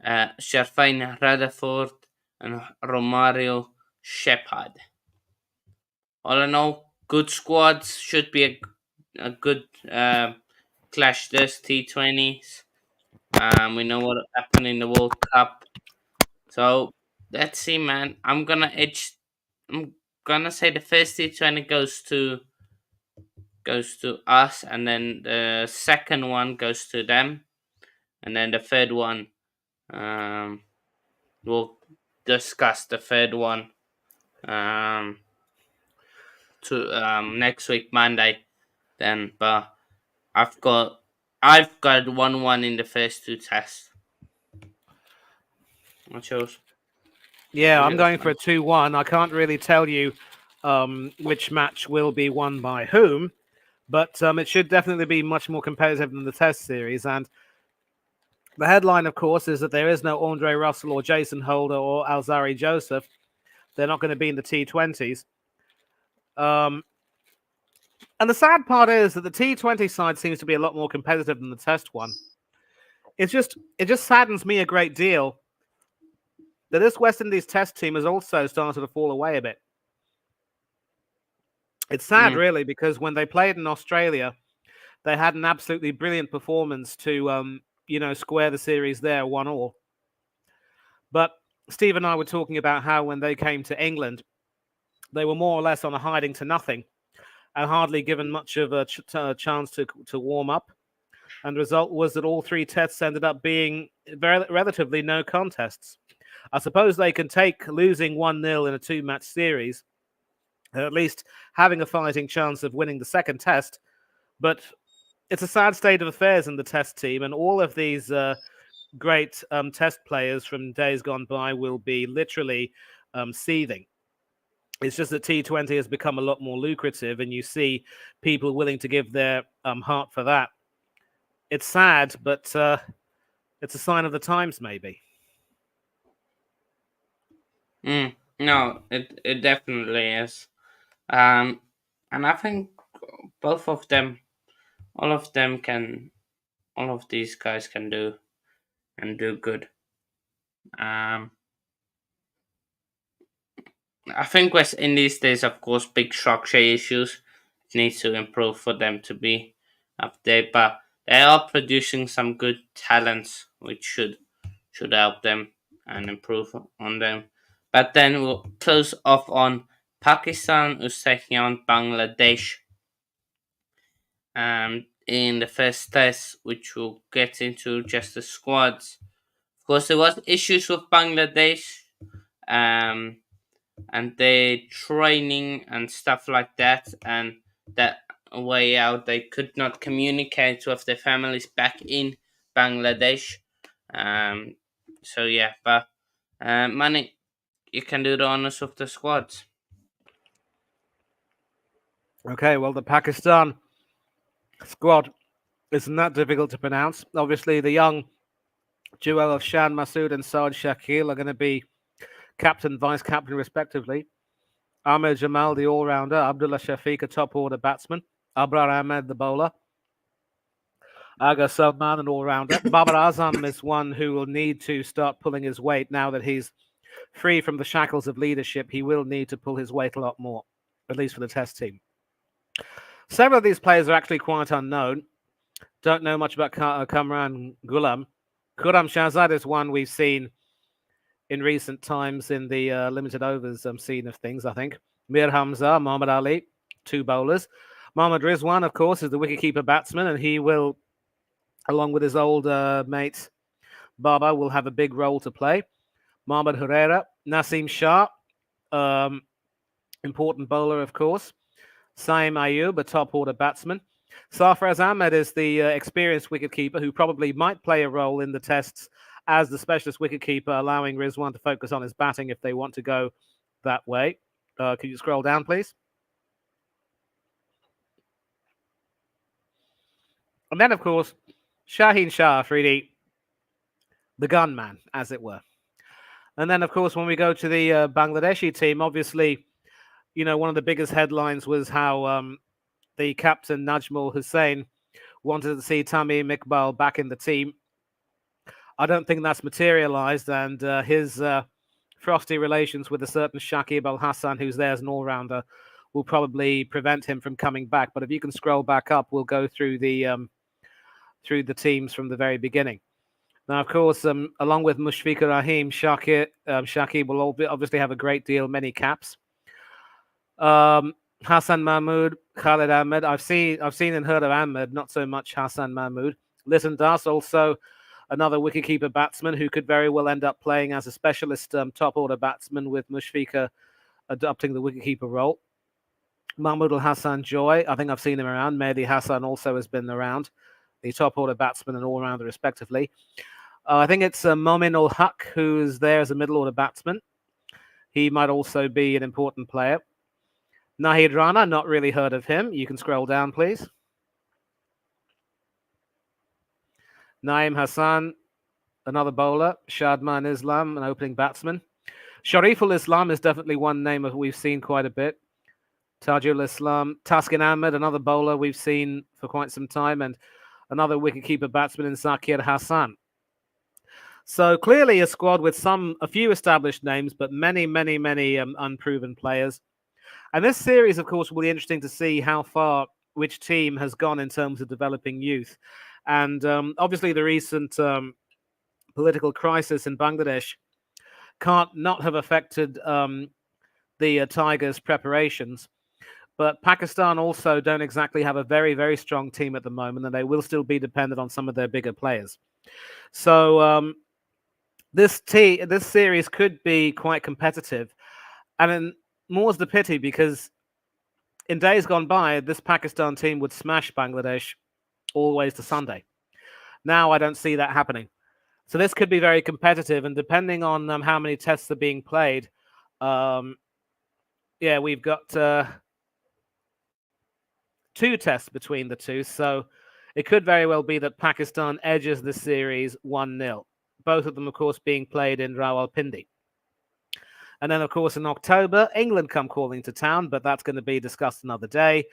[SPEAKER 1] Sharfain Rutherford, and Romario Shepard. All in all, good squads. Should be a good clash. This T20s. We know what happened in the World Cup. So let's see, man. I'm gonna say the first T20 goes to us, and then the second one goes to them, and then the third one, we'll discuss the third one um, to next week Monday. Then, but I've got 1-1 in the first two tests. What's yours?
[SPEAKER 2] Yeah, I'm going for a 2-1. I can't really tell you which match will be won by whom, but it should definitely be much more competitive than the Test series. And the headline, of course, is that there is no Andre Russell or Jason Holder or Alzari Joseph. They're not going to be in the T20s. And the sad part is that the T20 side seems to be a lot more competitive than the Test one. It just saddens me a great deal that this West Indies Test team has also started to fall away a bit. It's sad, really, because when they played in Australia, they had an absolutely brilliant performance to, square the series there 1-1. But Steve and I were talking about how when they came to England, they were more or less on a hiding to nothing and hardly given much of a chance to warm up. And the result was that all three tests ended up being relatively no contests. I suppose they can take losing 1-0 in a 2-match series, at least having a fighting chance of winning the second test. But it's a sad state of affairs in the Test team, and all of these great Test players from days gone by will be literally seething. It's just that T20 has become a lot more lucrative, and you see people willing to give their heart for that. It's sad, but it's a sign of the times, maybe.
[SPEAKER 1] No, it definitely is. And I think both of them, all of these guys can do good. I think West Indies, there's of course big structure issues needs to improve for them to be up there, but they are producing some good talents which should help them and improve on them. But then we'll close off on Pakistan, who's taking on Bangladesh in the first test, which we'll get into just the squads. Of course, there was issues with Bangladesh and their training and stuff like that, and that way out they could not communicate with their families back in Bangladesh. So yeah, but Mani, you can do the honors of the squads.
[SPEAKER 2] Okay, well, the Pakistan squad isn't that difficult to pronounce. Obviously, the young duo of Shan Masood and Saad Shakil are going to be captain, vice captain, respectively. Ahmed Jamal, the all-rounder. Abdullah Shafiq, a top-order batsman. Abrar Ahmed, the bowler. Aga Salman, an all-rounder. Babar Azam is one who will need to start pulling his weight now that he's free from the shackles of leadership. He will need to pull his weight a lot more, at least for the Test team. Several of these players are actually quite unknown. Don't know much about Kamran Ghulam. Khurram Shahzad is one we've seen in recent times in the limited overs scene of things, I think. Mir Hamza, Muhammad Ali, two bowlers. Mohammad Rizwan, of course, is the wicketkeeper batsman, and he will, along with his old mate Baba, will have a big role to play. Mohammad Herrera, Naseem Shah, important bowler, of course. Saim Ayub, a top-order batsman. Sarfraz Ahmed is the experienced wicketkeeper who probably might play a role in the tests as the specialist wicketkeeper, allowing Rizwan to focus on his batting if they want to go that way. Could you scroll down, please? And then, of course, Shaheen Shah Afridi, the gunman, as it were. And then, of course, when we go to the Bangladeshi team, obviously, one of the biggest headlines was how the captain, Najmul Hussain, wanted to see Tamim Iqbal back in the team. I don't think that's materialized, and his frosty relations with a certain Shakib Al Hassan, who's there as an all-rounder, will probably prevent him from coming back. But if you can scroll back up, we'll go through the teams from the very beginning. Now, of course, along with Mushfiqur Rahim, Shakir will obviously have a great deal, many caps. Hassan Mahmoud, Khalid Ahmed. I've seen and heard of Ahmed, not so much Hassan Mahmoud. Listen Das, also another wicketkeeper batsman who could very well end up playing as a specialist top order batsman, with Mushfiqur adopting the wicketkeeper role. Mahmoud Al Hassan Joy, I think I've seen him around. Mehdi Hassan also has been around, the top order batsman and all rounder respectively. I think it's Momin Ul Haq who is there as a middle order batsman. He might also be an important player. Nahid Rana, not really heard of him. You can scroll down, please. Naeem Hassan, another bowler. Shadman Islam, an opening batsman. Shariful Islam is definitely one name that we've seen quite a bit. Tajul Islam, Taskin Ahmed, another bowler we've seen for quite some time, and another wicketkeeper batsman in Zakir Hassan. So clearly a squad with a few established names, but many unproven players. And this series, of course, will be interesting to see how far which team has gone in terms of developing youth. And obviously the recent political crisis in Bangladesh can't not have affected the Tigers' preparations. But Pakistan also don't exactly have a very strong team at the moment, and they will still be dependent on some of their bigger players. So this series could be quite competitive. And more's the pity, because in days gone by, this Pakistan team would smash Bangladesh always to Sunday. Now I don't see that happening. So this could be very competitive, and depending on how many tests are being played, we've got 2 tests between the two. So it could very well be that Pakistan edges the series 1-0. Both of them, of course, being played in Rawalpindi. And then, of course, in October, England come calling to town, but that's going to be discussed another day.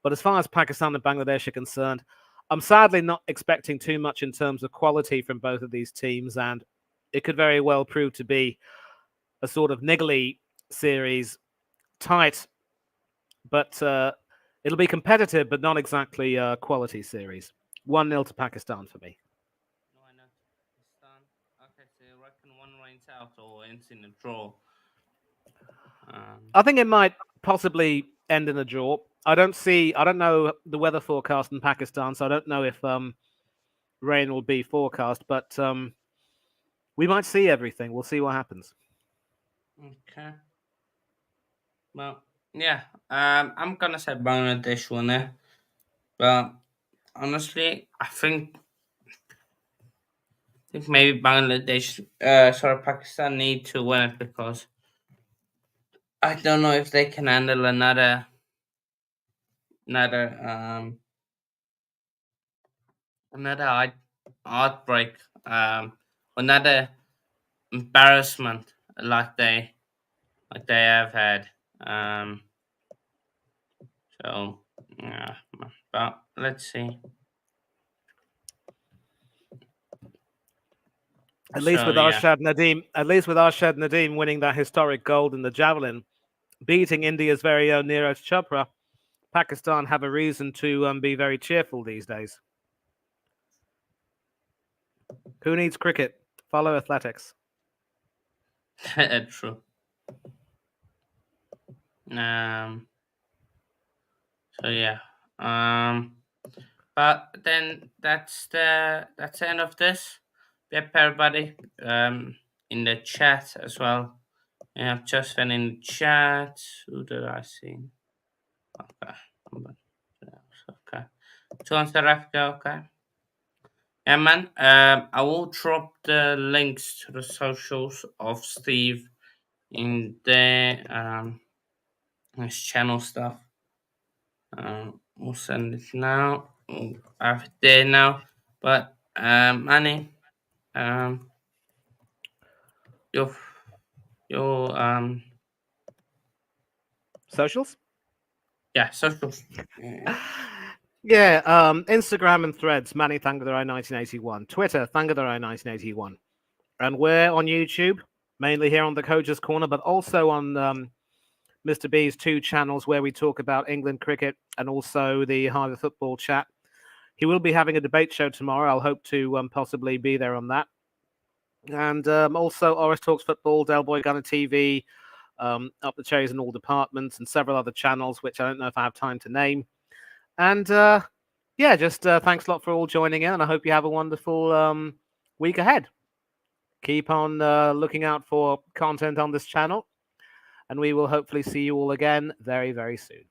[SPEAKER 2] But as far as Pakistan and Bangladesh are concerned, I'm sadly not expecting too much in terms of quality from both of these teams, and it could very well prove to be a sort of niggly series, tight, but it'll be competitive, but not exactly a quality series. 1-0 to Pakistan for me.
[SPEAKER 1] Why not Pakistan? Okay, so you reckon one rains out or ends in a draw?
[SPEAKER 2] I think it might possibly end in a draw. I don't know the weather forecast in Pakistan, so I don't know if rain will be forecast, but we might see everything. We'll see what happens.
[SPEAKER 1] Okay. Well, yeah. I'm gonna say Bangladesh won it, but honestly, I think maybe Pakistan need to win it, because I don't know if they can handle another outbreak, another embarrassment like they have had. So yeah, but let's see.
[SPEAKER 2] At least with Arshad Nadeem winning that historic gold in the javelin, beating India's very own Neeraj Chopra, Pakistan have a reason to be very cheerful these days. Who needs cricket? Follow athletics.
[SPEAKER 1] True. So yeah. But then that's the end of this. Yep, everybody. In the chat as well. Yeah, just went in the chat. Who did I see? Okay. Okay. To answer Africa, okay. Yeah, man. I will drop the links to the socials of Steve in the his channel stuff. We'll send it now. I have it there now. But Manny, your
[SPEAKER 2] socials?
[SPEAKER 1] Yeah, socials.
[SPEAKER 2] Yeah, Instagram and Threads, Manny Thangadorai 1981. Twitter, Thangadorai 1981. And we're on YouTube, mainly here on the Coach's Corner, but also on Mr. B's 2 channels where we talk about England cricket and also the Hive of Football chat. He will be having a debate show tomorrow. I'll hope to possibly be there on that. And also Oris Talks Football, Del Boy Gunner TV, Up the Cherries in all departments, and several other channels, which I don't know if I have time to name. And yeah, just thanks a lot for all joining in, and I hope you have a wonderful week ahead. Keep on looking out for content on this channel, and we will hopefully see you all again very, very soon.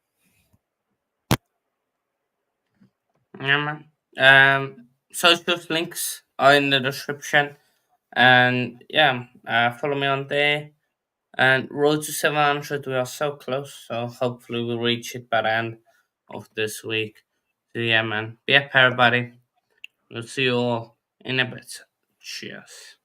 [SPEAKER 1] Yeah, man. Social links are in the description, and yeah, follow me on there. And road to 700, we are so close, so hopefully we'll reach it by the end of this week. So yeah, man, be up, everybody. We'll see you all in a bit. Cheers.